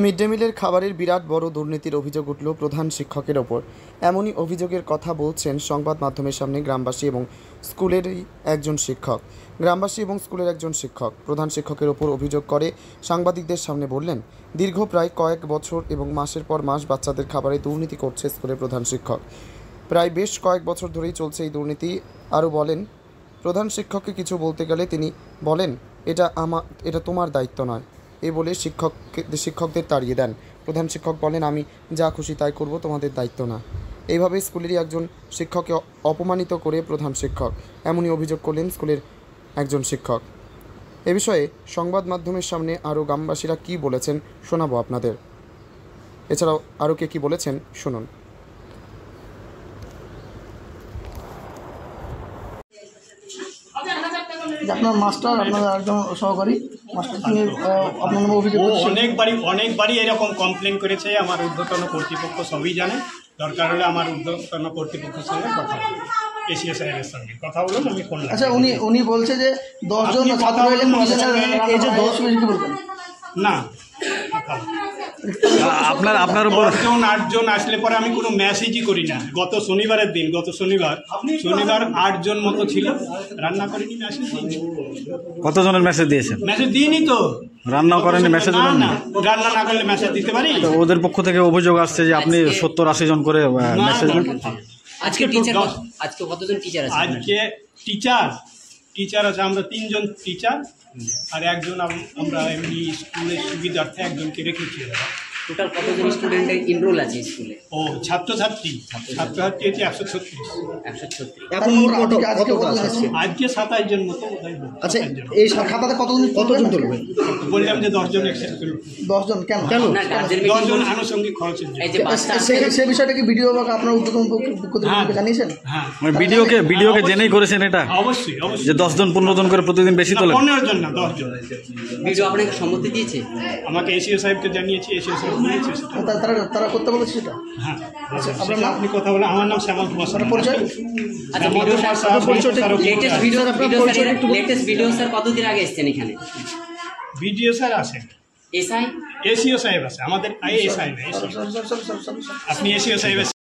Mid day মিলের খাবারের বিরাট বড় দুর্নীতির অভিযোগ উঠল প্রধান শিক্ষকের ওপর। এমনই অভিযোগের কথা বলছেন সংবাদ মাধ্যমের সামনে গ্রামবাসী এবং স্কুলেরই একজন শিক্ষক। প্রধান শিক্ষকের ওপর অভিযোগ করে সাংবাদিকদের সামনে বললেন, দীর্ঘ প্রায় কয়েক বছর এবং মাসের পর মাস বাচ্চাদের খাবারে দুর্নীতি করছে স্কুলের প্রধান শিক্ষক। প্রায় বেশ কয়েক বছর ধরেই চলছে এই দুর্নীতি। আরও বলেন, প্রধান শিক্ষককে কিছু বলতে গেলে তিনি বলেন, এটা তোমার দায়িত্ব নয়, এ বলে শিক্ষকদের তাড়িয়ে দেন। প্রধান শিক্ষক বলেন, আমি যা খুশি তাই করব, তোমাদের দায়িত্ব না। এইভাবে স্কুলেরই একজন শিক্ষককে অপমানিত করে প্রধান শিক্ষক, এমনই অভিযোগ করলেন স্কুলের একজন শিক্ষক। এ বিষয়ে সংবাদ মাধ্যমের সামনে আরও গ্রামবাসীরা কী বলেছেন শোনাবো আপনাদের। এছাড়াও আরও কে কী বলেছেন শুনুন। আপনার মাস্টার, আপনার একজন সহকারী মাস্টার, তিনি আপনার নামে অভিযোগ করছেন। অনেকবারই এরকম কমপ্লেন করেছে। আমার ঊর্ধ্বতন কর্তৃপক্ষ সবই জানে। দরকার হলে আমার ঊর্ধ্বতন কর্তৃপক্ষের সঙ্গে কথা বলুন, এসিএ সাহেবের সঙ্গে কথা বলুন, আমি ফোন। আচ্ছা, উনি বলছে যে 10 জন ছাত্র এই যে 10 বেশি বলবেন না, আপনার উপর 8 জন আসলে পরে আমি কোনো মেসেজই করি না। গত শনিবার 8 জন মতো ছিল, রান্না করিনি, মেসেজ দিইনি। কতজনের মেসেজ দিয়েছেন? মেসেজ দিইনি তো, রান্নাও করেনি, মেসেজ দিলেন না। রান্না না করলে মেসেজ দিতে পারি? তো ওদের পক্ষ থেকে অভিযোগ আসছে যে আপনি 70-80 জন করে মেসেজ দেন। আজকে কতজন টিচার আছে? আজকে টিচার আছে, আমরা 3 জন টিচার আর একজন আমরা এমনি স্কুলের সুবিধার্থে একজনকে রেখেছি। টোটাল কতজন স্টুডেন্ট এনরোল আছে স্কুলে? ও ছাত্রছাত্রী হচ্ছে 136। এখন আজকে 27 জন মতো। আচ্ছা, এই খাতাতে কতজন তুলবেন? বললাম যে 10 জন অ্যাকসেপ্ট করল। 10 জন কেন? 10 জন আনুষঙ্গিক খরচের জন্য। সে বিষয়টা কি ভিডিও বা আপনার উদ্যোগ জানিয়েছেন? হ্যাঁ, ভিডিওকে জেনেই করেছেন এটা? অবশ্যই যে 10 জন 15 জন করে প্রতিদিন বেশি তোলেন? 15 জন না, 10 জন। ভিডিও আপনাকে সম্মতি দিয়েছে? আমাকে এসিও সাহেবকে জানিয়েছি, এসিও সাহেব বলেছে তারা করতে বলেছে সেটা। হ্যাঁ, আপনি কথা বলেন। আমার নাম শ্যামল কুমার। পরিচয়? আচ্ছা, লেটেস্ট ভিডিও স্যার কতদিন আগে এসেছেন এখানে? ভিডিও স্যার আসেন, এসআই এসিও সাহেব আছে আমাদের। আপনি এসিও সাহেব